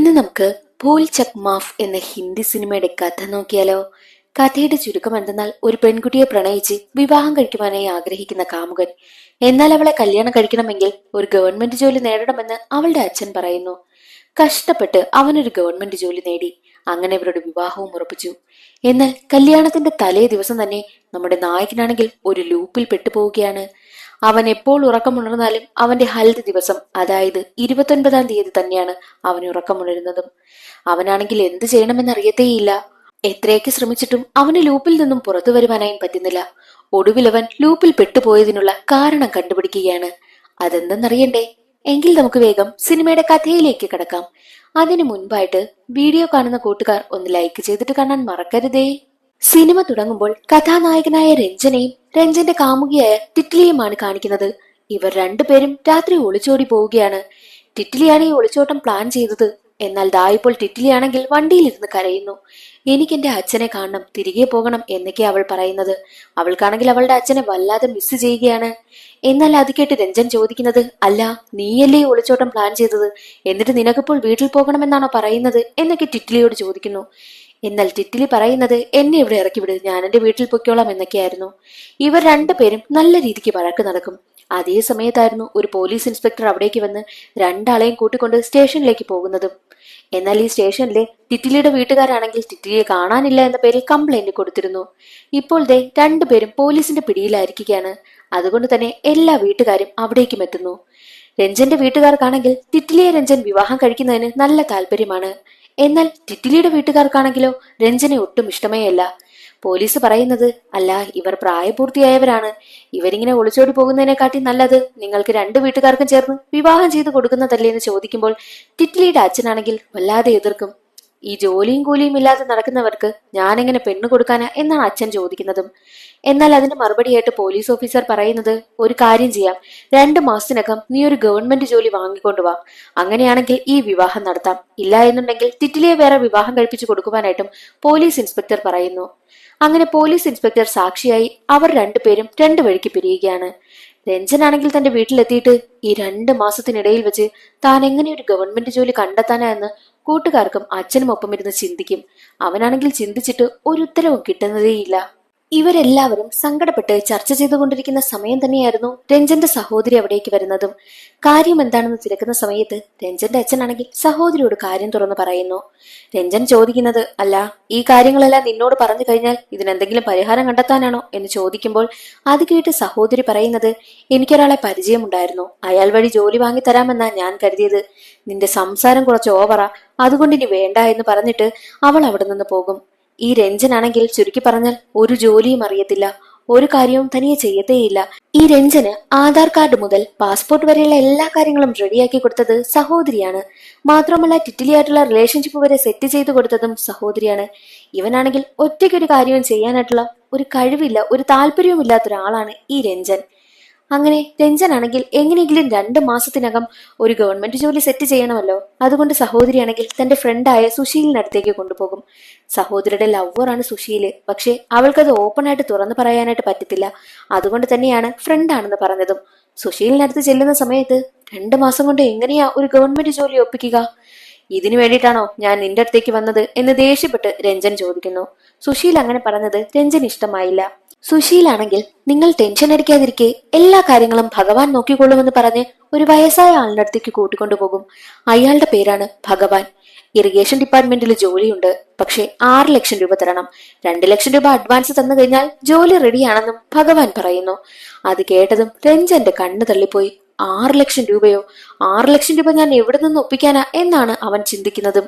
ഇന്ന് നമുക്ക് ഭൂൽ ചക് മാഫ് എന്ന ഹിന്ദി സിനിമയുടെ കഥ നോക്കിയാലോ. കഥയുടെ ചുരുക്കം എന്തെന്നാൽ, ഒരു പെൺകുട്ടിയെ പ്രണയിച്ച് വിവാഹം കഴിക്കുവാനായി ആഗ്രഹിക്കുന്ന കാമുകൻ, എന്നാൽ അവളെ കല്യാണം കഴിക്കണമെങ്കിൽ ഒരു ഗവൺമെന്റ് ജോലി നേടണമെന്ന് അവളുടെ അച്ഛൻ പറയുന്നു. കഷ്ടപ്പെട്ട് അവനൊരു ഗവൺമെന്റ് ജോലി നേടി. അങ്ങനെ ഇവരുടെ വിവാഹവും ഉറപ്പിച്ചു. എന്നാൽ കല്യാണത്തിന്റെ തലേ ദിവസം തന്നെ നമ്മുടെ നായകനാണെങ്കിൽ ഒരു ലൂപ്പിൽ പെട്ടുപോവുകയാണ്. അവൻ എപ്പോൾ ഉറക്കമുണർന്നാലും അവന്റെ ഹൽദി ദിവസം, അതായത് 29-ാം തീയതി തന്നെയാണ് അവൻ ഉറക്കമുണരുന്നതും. അവനാണെങ്കിൽ എന്ത് ചെയ്യണമെന്നറിയത്തേയില്ല. എത്രയൊക്കെ ശ്രമിച്ചിട്ടും അവന് ലൂപ്പിൽ നിന്നും പുറത്തു വരുവാനായും പറ്റുന്നില്ല. ഒടുവിൽ അവൻ ലൂപ്പിൽ പെട്ടുപോയതിനുള്ള കാരണം കണ്ടുപിടിക്കുകയാണ്. അതെന്തെന്നറിയണ്ടേ? എങ്കിൽ നമുക്ക് വേഗം സിനിമയുടെ കഥയിലേക്ക് കടക്കാം. അതിനു മുൻപായിട്ട് വീഡിയോ കാണുന്ന കൂട്ടുകാർ ഒന്ന് ലൈക്ക് ചെയ്തിട്ട് കാണാൻ മറക്കരുതേ. സിനിമ തുടങ്ങുമ്പോൾ കഥാനായകനായ രഞ്ജനെയും രഞ്ജന്റെ കാമുകിയായ ടിറ്റ്ലിയുമാണ് കാണിക്കുന്നത്. ഇവർ രണ്ടുപേരും രാത്രി ഒളിച്ചോടി പോവുകയാണ്. ടിറ്റ്ലിയാണ് ഈ ഒളിച്ചോട്ടം പ്ലാൻ ചെയ്തത്. എന്നാൽ ഇപ്പോൾ ടിറ്റ്ലിയാണെങ്കിൽ വണ്ടിയിലിരുന്ന് കരയുന്നു. എനിക്കെന്റെ അച്ഛനെ കാണണം, തിരികെ പോകണം എന്നൊക്കെയാ അവൾ പറയുന്നത്. അവൾക്കാണെങ്കിൽ അവളുടെ അച്ഛനെ വല്ലാതെ മിസ് ചെയ്യുകയാണ്. എന്നാൽ അത് കേട്ട് രഞ്ജൻ ചോദിക്കുന്നത്, അല്ല, നീയല്ലേ ഈ ഒളിച്ചോട്ടം പ്ലാൻ ചെയ്തത്, എന്നിട്ട് നിനക്കിപ്പോൾ വീട്ടിൽ പോകണമെന്നാണോ പറയുന്നത് എന്നൊക്കെ ടിറ്റ്ലിയോട് ചോദിക്കുന്നു. എന്നാൽ ടിറ്റ്ലി പറയുന്നത്, എന്നെ ഇവിടെ ഇറക്കിവിട്, ഞാൻ എന്റെ വീട്ടിൽ പൊയ്ക്കോളാം എന്നൊക്കെയായിരുന്നു. ഇവർ രണ്ടുപേരും നല്ല രീതിക്ക് വഴക്ക് നടക്കും. അതേ സമയത്തായിരുന്നു ഒരു പോലീസ് ഇൻസ്പെക്ടർ അവിടേക്ക് വന്ന് രണ്ടാളെയും കൂട്ടിക്കൊണ്ട് സ്റ്റേഷനിലേക്ക് പോകുന്നതും. എന്നാൽ ഈ സ്റ്റേഷനിലെ ടിറ്റ്ലിയുടെ വീട്ടുകാരാണെങ്കിൽ ടിറ്റ്ലിയെ കാണാനില്ല എന്ന പേരിൽ കംപ്ലൈന്റ് കൊടുത്തിരുന്നു. ഇപ്പോൾ രണ്ടുപേരും പോലീസിന്റെ പിടിയിലായിരിക്കുകയാണ്. അതുകൊണ്ട് തന്നെ എല്ലാ വീട്ടുകാരും അവിടേക്കും എത്തുന്നു. രഞ്ജന്റെ വീട്ടുകാർക്കാണെങ്കിൽ ടിറ്റ്ലിയെ രഞ്ജൻ വിവാഹം കഴിക്കുന്നതിന് നല്ല താല്പര്യമാണ്. എന്നാൽ ടിറ്റ്ലിയുടെ വീട്ടുകാർക്കാണെങ്കിലോ രഞ്ജനെ ഒട്ടും ഇഷ്ടമേ അല്ല. പോലീസ് പറയുന്നത്, അല്ല, ഇവർ പ്രായപൂർത്തിയായവരാണ്, ഇവരിങ്ങനെ ഒളിച്ചോടി പോകുന്നതിനെക്കാട്ടി നല്ലത് നിങ്ങൾക്ക് രണ്ടു വീട്ടുകാർക്കും ചേർന്ന് വിവാഹം ചെയ്ത് കൊടുക്കുന്നതല്ലേ എന്ന് ചോദിക്കുമ്പോൾ ടിറ്റ്ലിയുടെ അച്ഛനാണെങ്കിൽ വല്ലാതെ എതിർക്കും. ഈ ജോലിയും കൂലിയും ഇല്ലാതെ നടക്കുന്നവർക്ക് ഞാൻ എങ്ങനെ പെണ്ണു കൊടുക്കാനാ എന്നാണ് അച്ഛൻ ചോദിക്കുന്നതും. എന്നാൽ അതിന് മറുപടിയായിട്ട് പോലീസ് ഓഫീസർ പറയുന്നത്, ഒരു കാര്യം ചെയ്യാം, 2 മാസത്തിനകം നീ ഒരു ഗവൺമെന്റ് ജോലി വാങ്ങിക്കൊണ്ടുവാ, അങ്ങനെയാണെങ്കിൽ ഈ വിവാഹം നടത്താം, ഇല്ല എന്നുണ്ടെങ്കിൽ ടിറ്റ്ലിയെ വേറെ വിവാഹം കഴിപ്പിച്ചു കൊടുക്കുവാനായിട്ടും പോലീസ് ഇൻസ്പെക്ടർ പറയുന്നു. അങ്ങനെ പോലീസ് ഇൻസ്പെക്ടർ സാക്ഷിയായി അവർ രണ്ടുപേരും 2 വഴിക്ക് പിരിയുകയാണ്. രഞ്ജനാണെങ്കിൽ തന്റെ വീട്ടിലെത്തിയിട്ട് ഈ 2 മാസത്തിനിടയിൽ വെച്ച് താൻ എങ്ങനെ ഒരു ഗവൺമെന്റ് ജോലി കണ്ടെത്താനാ എന്ന് കൂട്ടുകാർക്കും അച്ഛനും ഒപ്പം ഇരുന്ന് ചിന്തിക്കും. അവനാണെങ്കിൽ ചിന്തിച്ചിട്ട് ഒരു ഉത്തരവും കിട്ടുന്നതേയില്ല. ഇവരെല്ലാവരും സങ്കടപ്പെട്ട് ചർച്ച ചെയ്തുകൊണ്ടിരിക്കുന്ന സമയം തന്നെയായിരുന്നു രഞ്ജന്റെ സഹോദരി അവിടേക്ക് വരുന്നതും. കാര്യം എന്താണെന്ന് തിരക്കുന്ന സമയത്ത് രഞ്ജന്റെ അച്ഛനാണെങ്കിൽ സഹോദരിയോട് കാര്യം തുറന്നു പറയുന്നു. രഞ്ജൻ ചോദിക്കുന്നത്, അല്ല, ഈ കാര്യങ്ങളെല്ലാം നിന്നോട് പറഞ്ഞു കഴിഞ്ഞാൽ ഇതിനെന്തെങ്കിലും പരിഹാരം കണ്ടെത്താനാണോ എന്ന് ചോദിക്കുമ്പോൾ അത് കേട്ട് സഹോദരി പറയുന്നത്, എനിക്കൊരാളെ പരിചയമുണ്ടായിരുന്നു, അയാൾ വഴി ജോലി വാങ്ങി തരാമെന്നാ ഞാൻ കരുതിയത്, നിന്റെ സംസാരം കുറച്ച് ഓവറാ, അതുകൊണ്ട് ഇനി വേണ്ട എന്ന് പറഞ്ഞിട്ട് അവൾ അവിടെ നിന്ന് പോകും. ഈ രഞ്ജനാണെങ്കിൽ ചുരുക്കി പറഞ്ഞാൽ ഒരു ജോലിയും അറിയത്തില്ല, ഒരു കാര്യവും തനിയെ ചെയ്യത്തേയില്ല. ഈ രഞ്ജന് ആധാർ കാർഡ് മുതൽ പാസ്പോർട്ട് വരെയുള്ള എല്ലാ കാര്യങ്ങളും റെഡിയാക്കി കൊടുത്തത് സഹോദരിയാണ്. മാത്രമല്ല ടിറ്റ്ലിയായിട്ടുള്ള റിലേഷൻഷിപ്പ് വരെ സെറ്റ് ചെയ്ത് കൊടുത്തതും സഹോദരിയാണ്. ഇവനാണെങ്കിൽ ഒറ്റയ്ക്കൊരു കാര്യവും ചെയ്യാനായിട്ടുള്ള ഒരു കഴിവില്ല, ഒരു താല്പര്യവും ഇല്ലാത്ത ഒരാളാണ് ഈ രഞ്ജൻ. അങ്ങനെ രഞ്ജനാണെങ്കിൽ എങ്ങനെയെങ്കിലും 2 മാസത്തിനകം ഒരു ഗവൺമെന്റ് ജോലി സെറ്റ് ചെയ്യണമല്ലോ. അതുകൊണ്ട് സഹോദരിയാണെങ്കിൽ തന്റെ ഫ്രണ്ടായ സുശീലിനടുത്തേക്ക് കൊണ്ടുപോകും. സഹോദരിയുടെ ലവറാണ് സുശീല്. പക്ഷെ അവൾക്കത് ഓപ്പൺ ആയിട്ട് തുറന്നു പറയാനായിട്ട് പറ്റത്തില്ല. അതുകൊണ്ട് തന്നെയാണ് ഫ്രണ്ടാണെന്ന് പറഞ്ഞതും. സുശീലിനടുത്ത് ചെല്ലുന്ന സമയത്ത് 2 മാസം കൊണ്ട് എങ്ങനെയാ ഒരു ഗവൺമെന്റ് ജോലി ഒപ്പിക്കുക? ഇതിനു വേണ്ടിയിട്ടാണോ ഞാൻ നിന്റെ അടുത്തേക്ക് വന്നത് എന്ന് ദേഷ്യപ്പെട്ട് രഞ്ജൻ ചോദിക്കുന്നു. സുശീൽ അങ്ങനെ പറഞ്ഞത് രഞ്ജൻ ഇഷ്ടമായില്ല. സുശീലാണെങ്കിൽ, നിങ്ങൾ ടെൻഷൻ അടിക്കാതിരിക്കെ, എല്ലാ കാര്യങ്ങളും ഭഗവാൻ നോക്കിക്കൊള്ളുമെന്ന് പറഞ്ഞ് ഒരു വയസ്സായ ആളിന്റെ അടുത്തേക്ക് കൂട്ടിക്കൊണ്ടുപോകും. അയാളുടെ പേരാണ് ഭഗവാൻ. ഇറിഗേഷൻ ഡിപ്പാർട്ട്മെന്റിൽ ജോലിയുണ്ട്. പക്ഷെ 6 ലക്ഷം രൂപ തരണം. 2 ലക്ഷം രൂപ അഡ്വാൻസ് തന്നു കഴിഞ്ഞാൽ ജോലി റെഡിയാണെന്നും ഭഗവാൻ പറയുന്നു. അത് കേട്ടതും രഞ്ജന്റെ കണ്ണ് തള്ളിപ്പോയി. 6 ലക്ഷം രൂപയോ? 6 ലക്ഷം രൂപ ഞാൻ എവിടെ നിന്ന് ഒപ്പിക്കാനാ എന്നാണ് അവൻ ചിന്തിക്കുന്നതും.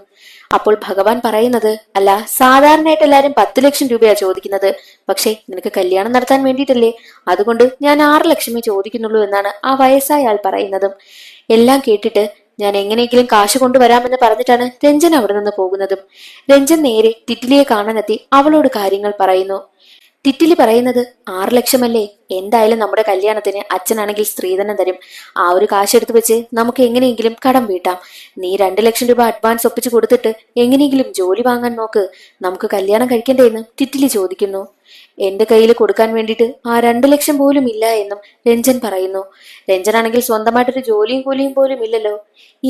അപ്പോൾ ഭഗവാൻ പറയുന്നത്, അല്ല, സാധാരണയായിട്ട് എല്ലാരും 10 ലക്ഷം രൂപയാ ചോദിക്കുന്നത്, പക്ഷെ നിനക്ക് കല്യാണം നടത്താൻ വേണ്ടിയിട്ടല്ലേ, അതുകൊണ്ട് ഞാൻ 6 ലക്ഷമേ ചോദിക്കുന്നുള്ളൂ എന്നാണ് ആ വയസ്സായ ആൾ പറയുന്നതും. എല്ലാം കേട്ടിട്ട് ഞാൻ എങ്ങനെയെങ്കിലും കാശ് കൊണ്ടുവരാമെന്ന് പറഞ്ഞിട്ടാണ് രഞ്ജൻ അവിടെ നിന്ന് പോകുന്നതും. രഞ്ജൻ നേരെ ടിറ്റ്ലിയെ കാണാനെത്തി അവളോട് കാര്യങ്ങൾ പറയുന്നു. ടിറ്റ്ലി പറയുന്നത്, 6 ലക്ഷമല്ലേ, എന്തായാലും നമ്മുടെ കല്യാണത്തിന് അച്ഛനാണെങ്കിൽ സ്ത്രീധനം തരും, ആ ഒരു കാശെടുത്ത് വെച്ച് നമുക്ക് എങ്ങനെയെങ്കിലും കടം വീട്ടാം. നീ 2 ലക്ഷം രൂപ അഡ്വാൻസ് ഒപ്പിച്ചു കൊടുത്തിട്ട് എങ്ങനെയെങ്കിലും ജോലി വാങ്ങാൻ നോക്ക്, നമുക്ക് കല്യാണം കഴിക്കണ്ടേ എന്ന് ടിറ്റ്ലി ചോദിക്കുന്നു. എന്റെ കയ്യിൽ കൊടുക്കാൻ വേണ്ടിയിട്ട് ആ 2 ലക്ഷം പോലും ഇല്ല എന്നും രഞ്ജൻ പറയുന്നു. രഞ്ജനാണെങ്കിൽ സ്വന്തമായിട്ടൊരു ജോലിയും കൂലിയും പോലും ഇല്ലല്ലോ.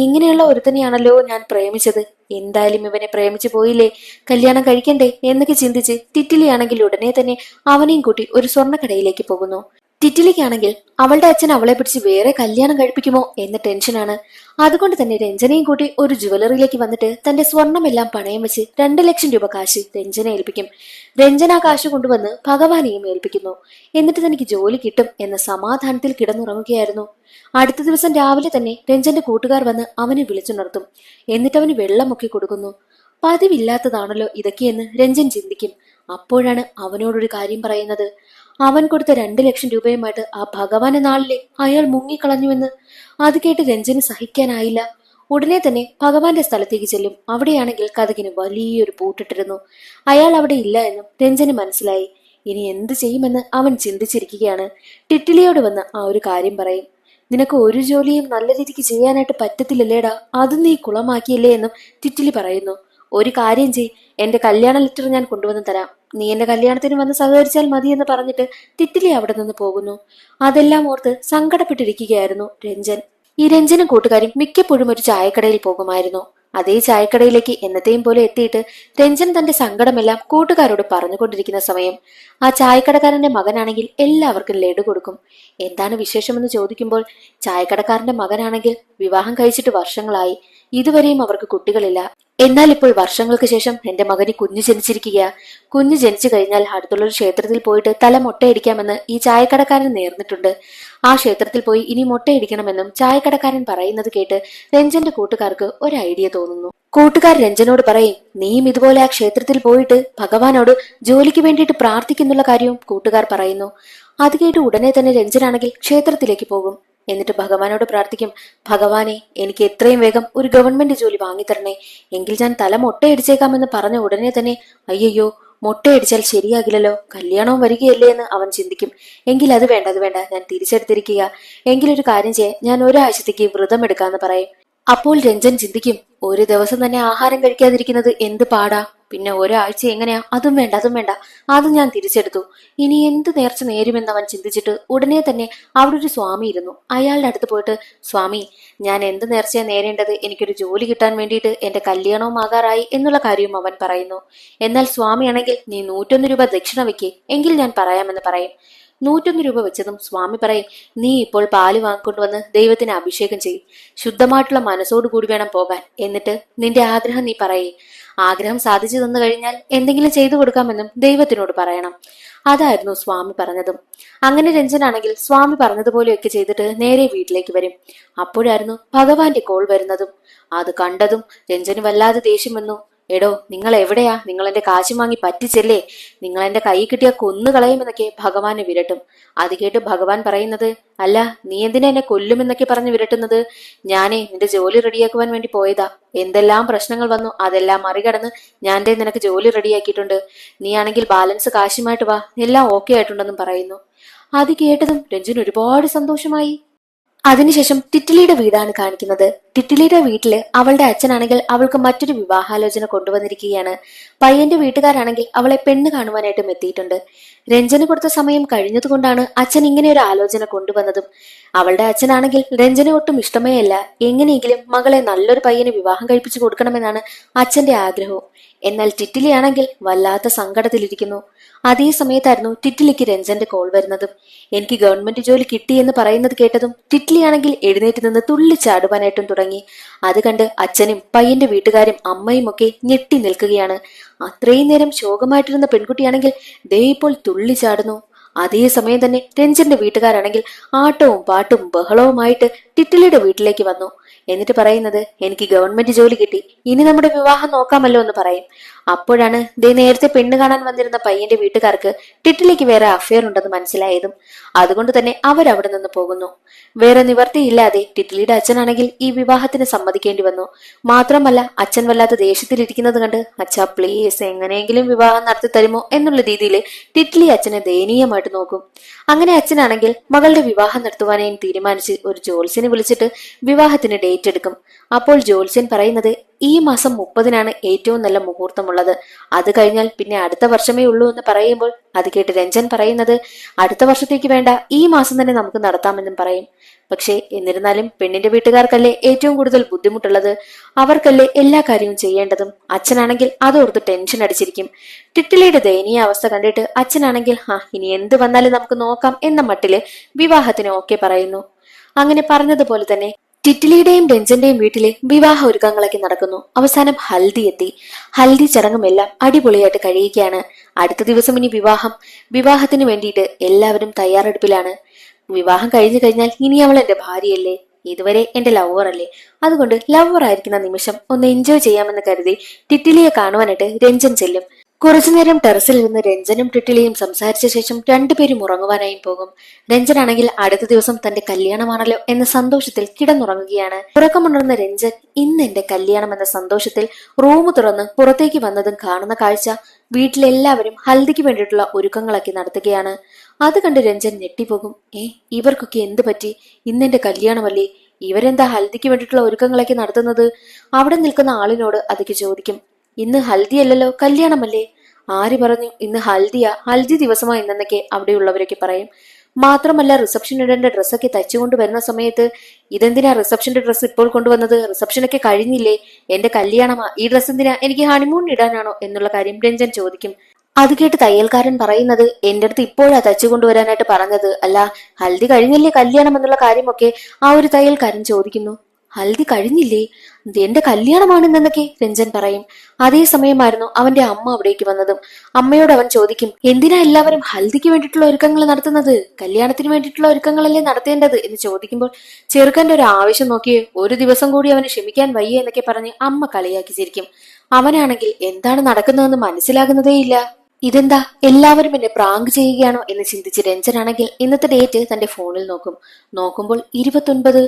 ഇങ്ങനെയുള്ള ഒരുത്തനെയാണല്ലോ ഞാൻ പ്രേമിച്ചത്. എന്തായാലും ഇവനെ പ്രേമിച്ചു പോയില്ലേ, കല്യാണം കഴിക്കണ്ടേ എന്നൊക്കെ ചിന്തിച്ച് ടിറ്റിലിയാണെങ്കിൽ ഉടനെ തന്നെ അവനെയും കൂട്ടി ഒരു സ്വർണ്ണക്കടയിലേക്ക് പോകുന്നു. ടിറ്റിലിക്കാണെങ്കിൽ അവളുടെ അച്ഛൻ അവളെ പിടിച്ച് വേറെ കല്യാണം കഴിപ്പിക്കുമോ എന്ന ടെൻഷനാണ്. അതുകൊണ്ട് തന്നെ രഞ്ജനയും കൂട്ടി ഒരു ജുവലറിയിലേക്ക് വന്നിട്ട് തന്റെ സ്വർണമെല്ലാം പണയം വെച്ച് 2 ലക്ഷം രൂപ കാശ് രഞ്ജനെ ഏൽപ്പിക്കും. രഞ്ജന ആ കാശ് കൊണ്ടുവന്ന് ഭഗവാനെയും ഏൽപ്പിക്കുന്നു. എന്നിട്ട് തനിക്ക് ജോലി കിട്ടും എന്ന സമാധാനത്തിൽ കിടന്നുറങ്ങുകയായിരുന്നു. അടുത്ത ദിവസം രാവിലെ തന്നെ രഞ്ജന്റെ കൂട്ടുകാർ വന്ന് അവനെ വിളിച്ചുണർത്തും. എന്നിട്ട് അവന് വെള്ളം മുക്കി കൊടുക്കുന്നു. പതിവില്ലാത്തതാണല്ലോ ഇതൊക്കെയെന്ന് രഞ്ജൻ ചിന്തിക്കും. അപ്പോഴാണ് അവനോടൊരു കാര്യം പറയുന്നത്. അവൻ കൊടുത്ത 2 ലക്ഷം രൂപയുമായിട്ട് ആ ഭഗവാന്റെ നാളിലെ അയാൾ മുങ്ങിക്കളഞ്ഞുവെന്ന്. അത് കേട്ട് രഞ്ജന് സഹിക്കാനായില്ല. ഉടനെ തന്നെ ഭഗവാന്റെ സ്ഥലത്തേക്ക് ചെല്ലും. അവിടെയാണെങ്കിൽ കതകിന് വലിയൊരു പൂട്ടിട്ടിരുന്നു. അയാൾ അവിടെ ഇല്ല എന്നും രഞ്ജന് മനസ്സിലായി. ഇനി എന്ത് ചെയ്യുമെന്ന് അവൻ ചിന്തിച്ചിരിക്കുകയാണ്. ടിറ്റിലിയോട് വന്ന് ആ ഒരു കാര്യം പറയും. നിനക്ക് ഒരു ജോലിയും നല്ല രീതിക്ക് ചെയ്യാനായിട്ട് പറ്റത്തില്ലല്ലേടാ, അത് നീ കുളമാക്കിയല്ലേ എന്നും ടിറ്റിലി പറയുന്നു. ഒരു കാര്യം ചെയ്, എന്റെ കല്യാണ ലെറ്റർ ഞാൻ കൊണ്ടുവന്ന് തരാം, നീ എന്റെ കല്യാണത്തിന് വന്ന് സഹകരിച്ചാൽ മതി എന്ന് പറഞ്ഞിട്ട് ടിറ്റിലി അവിടെ നിന്ന് പോകുന്നു. അതെല്ലാം ഓർത്ത് സങ്കടപ്പെട്ടിരിക്കുകയായിരുന്നു രഞ്ജൻ. ഈ രഞ്ജനും കൂട്ടുകാരും മിക്കപ്പോഴും ഒരു ചായക്കടയിൽ പോകുമായിരുന്നു. അതേ ചായക്കടയിലേക്ക് എന്നത്തെയും പോലെ എത്തിയിട്ട് രഞ്ജൻ തന്റെ സങ്കടമെല്ലാം കൂട്ടുകാരോട് പറഞ്ഞുകൊണ്ടിരിക്കുന്ന സമയം ആ ചായക്കടക്കാരന്റെ മകനാണെങ്കിൽ എല്ലാവർക്കും ലഡു കൊടുക്കും. എന്താണ് വിശേഷമെന്ന് ചോദിക്കുമ്പോൾ ചായക്കടക്കാരന്റെ മകനാണെങ്കിൽ വിവാഹം കഴിച്ചിട്ട് വർഷങ്ങളായി, ഇതുവരെയും അവർക്ക് കുട്ടികളില്ല. എന്നാൽ ഇപ്പോൾ വർഷങ്ങൾക്ക് ശേഷം എന്റെ മകന് കുഞ്ഞു ജനിച്ചിരിക്കുക. കുഞ്ഞു ജനിച്ചു കഴിഞ്ഞാൽ അടുത്തുള്ളൊരു ക്ഷേത്രത്തിൽ പോയിട്ട് തല മൊട്ടയടിക്കാമെന്ന് ഈ ചായക്കടക്കാരൻ നേർന്നിട്ടുണ്ട്. ആ ക്ഷേത്രത്തിൽ പോയി ഇനി മൊട്ടയടിക്കണമെന്നും ചായക്കടക്കാരൻ പറയുന്നത് കേട്ട് രഞ്ജന്റെ കൂട്ടുകാർക്ക് ഒരു ഐഡിയ തോന്നുന്നു. കൂട്ടുകാർ രഞ്ജനോട് പറയും, നീയും ഇതുപോലെ ആ ക്ഷേത്രത്തിൽ പോയിട്ട് ഭഗവാനോട് ജോലിക്ക് വേണ്ടിയിട്ട് പ്രാർത്ഥിക്കുന്നുള്ള കാര്യവും കൂട്ടുകാർ പറയുന്നു. അത് കേട്ട് ഉടനെ തന്നെ രഞ്ജനാണെങ്കിൽ ക്ഷേത്രത്തിലേക്ക് പോകും. എന്നിട്ട് ഭഗവാനോട് പ്രാർത്ഥിക്കും, ഭഗവാനെ, എനിക്ക് എത്രയും വേഗം ഒരു ഗവൺമെന്റ് ജോലി വാങ്ങിത്തരണേ, എങ്കിൽ ഞാൻ തല മൊട്ടയടിച്ചേക്കാമെന്ന് പറഞ്ഞ ഉടനെ തന്നെ അയ്യോ, മൊട്ടയടിച്ചാൽ ശരിയാകില്ലല്ലോ, കല്യാണവും വരികയല്ലേ എന്ന് അവൻ ചിന്തിക്കും. എങ്കിൽ അത് വേണ്ട, ഞാൻ തിരിച്ചെടുത്തിരിക്കുക. എങ്കിലൊരു കാര്യം ചെയ്യാൻ, ഞാൻ ഒരാഴ്ചത്തേക്ക് വ്രതം എടുക്കാന്ന് പറയും. അപ്പോൾ രഞ്ജൻ ചിന്തിക്കും, ഒരു ദിവസം തന്നെ ആഹാരം കഴിക്കാതിരിക്കുന്നത് എന്ത് പാടാ, പിന്നെ ഒരാഴ്ച എങ്ങനെയാ, അതും വേണ്ട, അതും ഞാൻ തിരിച്ചെടുത്തു. ഇനി എന്ത് നേർച്ച നേരുമെന്ന് അവൻ ചിന്തിച്ചിട്ട് ഉടനെ തന്നെ അവിടെ ഒരു സ്വാമി ഇരുന്നു. അയാളുടെ അടുത്ത് പോയിട്ട്, സ്വാമി, ഞാൻ എന്ത് നേർച്ചയാ നേരേണ്ടത്, എനിക്കൊരു ജോലി കിട്ടാൻ വേണ്ടിയിട്ട് എന്റെ കല്യാണവും ആകാറായി എന്നുള്ള കാര്യവും അവൻ പറയുന്നു. എന്നാൽ സ്വാമിയാണെങ്കിൽ, നീ 101 രൂപ ദക്ഷിണ വെക്കേ, എങ്കിൽ ഞാൻ പറയാമെന്ന് പറയും. 101 രൂപ വെച്ചതും സ്വാമി പറയും, നീ ഇപ്പോൾ പാല് വാങ്ങിക്കൊണ്ടുവന്ന് ദൈവത്തിന് അഭിഷേകം ചെയ്യും, ശുദ്ധമായിട്ടുള്ള മനസ്സോടുകൂടി വേണം പോകാൻ. എന്നിട്ട് നിന്റെ ആഗ്രഹം നീ പറയേ, ആഗ്രഹം സാധിച്ചു തന്നു കഴിഞ്ഞാൽ എന്തെങ്കിലും ചെയ്തു കൊടുക്കാമെന്നും ദൈവത്തിനോട് പറയണം. അതായിരുന്നു സ്വാമി പറഞ്ഞതും. അങ്ങനെ രഞ്ജനാണെങ്കിൽ സ്വാമി പറഞ്ഞതുപോലെയൊക്കെ ചെയ്തിട്ട് നേരെ വീട്ടിലേക്ക് വരും. അപ്പോഴായിരുന്നു ഭഗവാന്റെ കോൾ വരുന്നതും. അത് കണ്ടതും രഞ്ജന് വല്ലാതെ ദേഷ്യം വന്നു. എടോ, നിങ്ങൾ എവിടെയാ? നിങ്ങൾ എന്റെ കാശ് വാങ്ങി പറ്റിച്ചല്ലേ? നിങ്ങൾ എന്റെ കൈ കിട്ടിയ കൊന്നുകളയുമെന്നൊക്കെ ഭഗവാനെ വിരട്ടും. അത് കേട്ട് ഭഗവാൻ പറയുന്നത്, അല്ല, നീ എന്തിനാ എന്നെ കൊല്ലുമെന്നൊക്കെ പറഞ്ഞ് വിരട്ടുന്നത്? ഞാനേ നിന്റെ ജോലി റെഡിയാക്കുവാൻ വേണ്ടി പോയതാ. എന്തെല്ലാം പ്രശ്നങ്ങൾ വന്നു അതെല്ലാം മറികടന്ന് ഞാൻ നിനക്ക് ജോലി റെഡിയാക്കിയിട്ടുണ്ട്. നീ ആണെങ്കിൽ ബാലൻസ് കാശുമായിട്ട് വാ, എല്ലാം ഓക്കെ ആയിട്ടുണ്ടെന്നും പറയുന്നു. അത് കേട്ടതും രഞ്ജൻ ഒരുപാട് സന്തോഷമായി. അതിനുശേഷം ടിറ്റിലിയുടെ വീടാണ് കാണിക്കുന്നത്. ടിറ്റിലിയുടെ വീട്ടില് അവളുടെ അച്ഛനാണെങ്കിൽ അവൾക്ക് മറ്റൊരു വിവാഹാലോചന കൊണ്ടുവന്നിരിക്കുകയാണ്. പയ്യന്റെ വീട്ടുകാരാണെങ്കിൽ അവളെ പെണ്ണ് കാണുവാനായിട്ടും എത്തിയിട്ടുണ്ട്. രഞ്ജന് കൊടുത്ത സമയം കഴിഞ്ഞതുകൊണ്ടാണ് അച്ഛൻ ഇങ്ങനെ ഒരു ആലോചന കൊണ്ടുവന്നതും. അവളുടെ അച്ഛനാണെങ്കിൽ രഞ്ജന ഒട്ടും ഇഷ്ടമേ അല്ല. എങ്ങനെയെങ്കിലും മകളെ നല്ലൊരു പയ്യന് വിവാഹം കഴിപ്പിച്ചു കൊടുക്കണമെന്നാണ് അച്ഛന്റെ ആഗ്രഹവും. എന്നാൽ ടിറ്റിലി ആണെങ്കിൽ വല്ലാത്ത സങ്കടത്തിലിരിക്കുന്നു. അതേ സമയത്തായിരുന്നു ടിറ്റിലിക്ക് രഞ്ജന്റെ കോൾ വരുന്നതും. എനിക്ക് ഗവൺമെന്റ് ജോലി കിട്ടിയെന്ന് പറയുന്നത് കേട്ടതും ടിറ്റിലി ആണെങ്കിൽ എഴുന്നേറ്റ് നിന്ന് തുള്ളിച്ചാടുവാനായിട്ടും തുടങ്ങി. അത് കണ്ട് അച്ഛനും പയ്യന്റെ വീട്ടുകാരും അമ്മയും ഒക്കെ ഞെട്ടി നിൽക്കുകയാണ്. അത്രയും നേരം ശോകമായിട്ടിരുന്ന പെൺകുട്ടിയാണെങ്കിൽ ദേ ഇപ്പോൾ തുള്ളിച്ചാടുന്നു. അതേസമയം തന്നെ രഞ്ജന്റെ വീട്ടുകാരാണെങ്കിൽ ആട്ടവും പാട്ടും ബഹളവുമായിട്ട് ടിറ്റിലിയുടെ വീട്ടിലേക്ക് വന്നു. എന്നിട്ട് പറയുന്നത്, എനിക്ക് ഗവൺമെന്റ് ജോലി കിട്ടി, ഇനി നമ്മുടെ വിവാഹം നോക്കാമല്ലോ എന്ന് പറയും. അപ്പോഴാണ് നേരത്തെ പെണ്ണ് കാണാൻ വന്നിരുന്ന പയ്യന്റെ വീട്ടുകാർക്ക് ടിറ്റിലിക്ക് വേറെ അഫയർ ഉണ്ടെന്ന് മനസ്സിലായതും. അതുകൊണ്ട് തന്നെ അവരവിടെ നിന്ന് പോകുന്നു. വേറെ നിവർത്തിയില്ലാതെ ടിറ്റിലിയുടെ അച്ഛനാണെങ്കിൽ ഈ വിവാഹത്തിന് സമ്മതിക്കേണ്ടി വന്നു. മാത്രമല്ല അച്ഛൻ വല്ലാത്ത ദേഷ്യത്തിലിരിക്കുന്നത് കണ്ട്, അച്ഛാ പ്ലീസ് എങ്ങനെയെങ്കിലും വിവാഹം നടത്തി തരുമോ എന്നുള്ള രീതിയിൽ ടിറ്റിലി അച്ഛനെ ദയനീയമായിട്ട് നോക്കും. അങ്ങനെ അച്ഛനാണെങ്കിൽ മകളുടെ വിവാഹം നടത്തുവാനായും തീരുമാനിച്ച് ഒരു ജോത്സ്യനെ പറഞ്ഞ് വിളിച്ചിട്ട് വിവാഹത്തിന് ഡേറ്റ് എടുക്കും. അപ്പോൾ ജ്യോത്സ്യൻ പറയുന്നത് ഈ മാസം 30-നാണ് ഏറ്റവും നല്ല മുഹൂർത്തമുള്ളത്, അത് കഴിഞ്ഞാൽ പിന്നെ അടുത്ത വർഷമേ ഉള്ളൂ എന്ന് പറയുമ്പോൾ അത് കേട്ട് രഞ്ജൻ പറയുന്നത് അടുത്ത വർഷത്തേക്ക് വേണ്ട, ഈ മാസം തന്നെ നമുക്ക് നടത്താമെന്നും പറയും. പക്ഷേ എന്നിരുന്നാലും പെണ്ണിന്റെ വീട്ടുകാർക്കല്ലേ ഏറ്റവും കൂടുതൽ ബുദ്ധിമുട്ടുള്ളത്, അവർക്കല്ലേ എല്ലാ കാര്യവും ചെയ്യേണ്ടതും. അച്ഛനാണെങ്കിൽ അതോർത്ത് ടെൻഷൻ അടിച്ചിരിക്കും. ടിറ്റിലിയുടെ ദയനീയ അവസ്ഥ കണ്ടിട്ട് അച്ഛനാണെങ്കിൽ ഇനി എന്ത് വന്നാലും നമുക്ക് നോക്കാം എന്ന മട്ടില് വിവാഹത്തിന് ഓക്കെ പറയുന്നു. അങ്ങനെ പറഞ്ഞതുപോലെ തന്നെ ടിറ്റിലിയുടെയും രഞ്ജന്റെയും വീട്ടിലെ വിവാഹ ഒരുക്കങ്ങളൊക്കെ നടക്കുന്നു. അവസാനം ഹൽദി എത്തി. ഹൽദി ചടങ്ങുമെല്ലാം അടിപൊളിയായിട്ട് കഴിയുകയാണ്. അടുത്ത ദിവസം ഇനി വിവാഹത്തിന് വേണ്ടിയിട്ട് എല്ലാവരും തയ്യാറെടുപ്പിലാണ്. വിവാഹം കഴിഞ്ഞു കഴിഞ്ഞാൽ ഇനി അവൾ എന്റെ ഭാര്യയല്ലേ, ഇതുവരെ എന്റെ ലവർ അല്ലേ, അതുകൊണ്ട് ലവർ ആയിരിക്കുന്ന നിമിഷം ഒന്ന് എൻജോയ് ചെയ്യാമെന്ന് കരുതി ടിറ്റിലിയെ കാണുവാനായിട്ട് രഞ്ജൻ ചെല്ലും. കുറച്ചുനേരം ടെറസിൽ ഇരുന്ന് രഞ്ജനും ടിറ്റിലിയും സംസാരിച്ച ശേഷം രണ്ടുപേരും ഉറങ്ങുവാനായും പോകും. രഞ്ജനാണെങ്കിൽ അടുത്ത ദിവസം തന്റെ കല്യാണമാണല്ലോ എന്ന സന്തോഷത്തിൽ കിടന്നുറങ്ങുകയാണ്. ഉറക്കമുണർന്ന രഞ്ജൻ ഇന്ന് എന്റെ കല്യാണം എന്ന സന്തോഷത്തിൽ റൂം തുറന്ന് പുറത്തേക്ക് വന്നതും കാണുന്ന കാഴ്ച വീട്ടിലെല്ലാവരും ഹൽദിക്ക് വേണ്ടിയിട്ടുള്ള ഒരുക്കങ്ങളൊക്കെ നടത്തുകയാണ്. അത് കണ്ട് രഞ്ജൻ ഞെട്ടിപ്പോകും. ഇവർക്കൊക്കെ എന്ത് പറ്റി? ഇന്നെന്റെ കല്യാണമല്ലേ, ഇവരെന്താ ഹൽദിക്ക് വേണ്ടിയിട്ടുള്ള ഒരുക്കങ്ങളൊക്കെ നടത്തുന്നത്? അവിടെ നിൽക്കുന്ന ആളിനോട് അതൊക്കെ ചോദിക്കും. ഇന്ന് ഹൽദി അല്ലല്ലോ, കല്യാണമല്ലേ? ആര് പറഞ്ഞു ഇന്ന് ഹൽദിയാ, ഹൽദി ദിവസമാ ഇന്നെന്നൊക്കെ അവിടെയുള്ളവരൊക്കെ പറയും. മാത്രമല്ല റിസപ്ഷൻ ഇടേണ്ട ഡ്രസ്സൊക്കെ തച്ചുകൊണ്ട് വരുന്ന സമയത്ത് ഇതെന്തിനാ റിസപ്ഷന്റെ ഡ്രസ്സ് ഇപ്പോൾ കൊണ്ടുവന്നത്, റിസപ്ഷനൊക്കെ കഴിഞ്ഞില്ലേ, എന്റെ കല്യാണമാ, ഈ ഡ്രസ്സ് എന്തിനാ, എനിക്ക് ഹണിമൂൺ ഇടാനാണോ എന്നുള്ള കാര്യം രഞ്ജൻ ചോദിക്കും. അത് കേട്ട് തയ്യൽക്കാരൻ പറയുന്നത് എന്റെ അടുത്ത് ഇപ്പോഴാ തച്ചു കൊണ്ടുവരാനായിട്ട് പറഞ്ഞത്, അല്ല ഹൽദി കഴിഞ്ഞില്ലേ കല്യാണം എന്നുള്ള കാര്യമൊക്കെ ആ ഒരു തയ്യൽക്കാരൻ ചോദിക്കുന്നു. ഹൽദി കഴിഞ്ഞില്ലേ, എന്റെ കല്യാണമാണെന്നൊക്കെ രഞ്ജൻ പറയും. അതേ സമയമായിരുന്നു അവന്റെ അമ്മ അവിടേക്ക് വന്നതും. അമ്മയോട് അവൻ ചോദിക്കും, എന്തിനാ എല്ലാവരും ഹൽദിക്ക് വേണ്ടിയിട്ടുള്ള ഒരുക്കങ്ങൾ നടത്തുന്നത്, കല്യാണത്തിന് വേണ്ടിയിട്ടുള്ള ഒരുക്കങ്ങളല്ലേ നടത്തേണ്ടത് എന്ന് ചോദിക്കുമ്പോൾ ചെറുക്കന്റെ ഒരു ആവശ്യം നോക്കിയേ, ഒരു ദിവസം കൂടി അവന് ക്ഷമിക്കാൻ വയ്യ എന്നൊക്കെ പറഞ്ഞ് അമ്മ കളിയാക്കി ചിരിക്കും. അവനാണെങ്കിൽ എന്താണ് നടക്കുന്നതെന്ന് മനസ്സിലാകുന്നതേയില്ല. ഇതെന്താ എല്ലാവരും എന്നെ പ്രാങ്ക് ചെയ്യുകയാണോ എന്ന് ചിന്തിച്ച് രഞ്ജനാണെങ്കിൽ ഇന്നത്തെ ഡേറ്റ് തന്റെ ഫോണിൽ നോക്കുമ്പോൾ 29.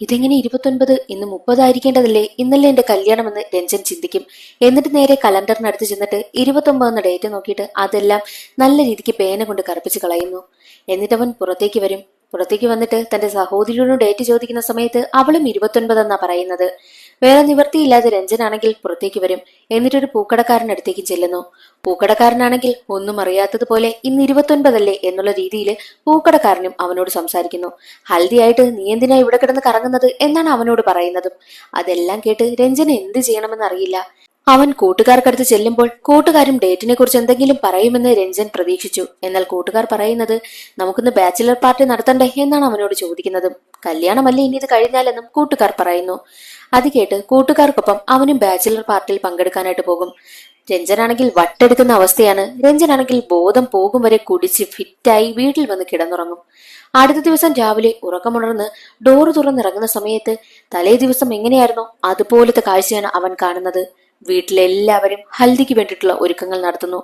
ഇതെങ്ങനെ 29, ഇന്ന് 30 ആയിരിക്കേണ്ടതല്ലേ, ഇന്നല്ലേ എന്റെ കല്യാണമെന്ന് രഞ്ജൻ ചിന്തിക്കും. എന്നിട്ട് നേരെ കലണ്ടറിനടുത്ത് ചെന്നിട്ട് 29 എന്ന ഡേറ്റ് നോക്കിയിട്ട് അതെല്ലാം നല്ല രീതിക്ക് പേന കൊണ്ട് കറുപ്പിച്ച് കളയുന്നു. എന്നിട്ട് അവൻ പുറത്തേക്ക് വന്നിട്ട് തന്റെ സഹോദരിയോട് ഡേറ്റ് ചോദിക്കുന്ന സമയത്ത് അവളും 29 എന്നാ പറയുന്നത്. വേറെ നിവൃത്തിയില്ലാതെ രഞ്ജനാണെങ്കിൽ പുറത്തേക്ക് വരും. എന്നിട്ടൊരു പൂക്കടക്കാരനടുത്തേക്ക് ചെല്ലുന്നു. പൂക്കടക്കാരനാണെങ്കിൽ ഒന്നും അറിയാത്തതുപോലെ ഇന്ന് 29 അല്ലേ എന്നുള്ള രീതിയിൽ പൂക്കടക്കാരനും അവനോട് സംസാരിക്കുന്നു. ഹൽദിയായിട്ട് നീ എന്തിനാ ഇവിടെ കിടന്ന് കറങ്ങുന്നത് എന്നാണ് അവനോട് പറയുന്നതും. അതെല്ലാം കേട്ട് രഞ്ജന് എന്ത് ചെയ്യണമെന്ന് അറിയില്ല. അവൻ കൂട്ടുകാർക്കടുത്ത് ചെല്ലുമ്പോൾ കൂട്ടുകാരും ഡേറ്റിനെ കുറിച്ച് എന്തെങ്കിലും പറയുമെന്ന് രഞ്ജൻ പ്രതീക്ഷിച്ചു. എന്നാൽ കൂട്ടുകാർ പറയുന്നത് നമുക്കിന്ന് ബാച്ചിലർ പാർട്ടി നടത്തണ്ടേ എന്നാണ് അവനോട് ചോദിക്കുന്നതും. കല്യാണമല്ലേ ഇനി ഇത് കഴിഞ്ഞാലെന്നും കൂട്ടുകാർ പറയുന്നു. അത് കേട്ട് കൂട്ടുകാർക്കൊപ്പം അവനും ബാച്ചിലർ പാർട്ടിയിൽ പങ്കെടുക്കാനായിട്ട് പോകും. രഞ്ജനാണെങ്കിൽ വട്ടെടുക്കുന്ന അവസ്ഥയാണ്. രഞ്ജനാണെങ്കിൽ ബോധം പോകും വരെ കുടിച്ച് ഫിറ്റായി വീട്ടിൽ വന്ന് കിടന്നുറങ്ങും. അടുത്ത ദിവസം രാവിലെ ഉറക്കമുണർന്ന് ഡോറ് തുറന്നിറങ്ങുന്ന സമയത്ത് തലേ ദിവസം എങ്ങനെയായിരുന്നോ അതുപോലത്തെ കാഴ്ചയാണ് അവൻ കാണുന്നത്. വീട്ടിലെല്ലാവരും ഹൽദിക്ക് വേണ്ടിയിട്ടുള്ള ഒരുക്കങ്ങൾ നടത്തുന്നു.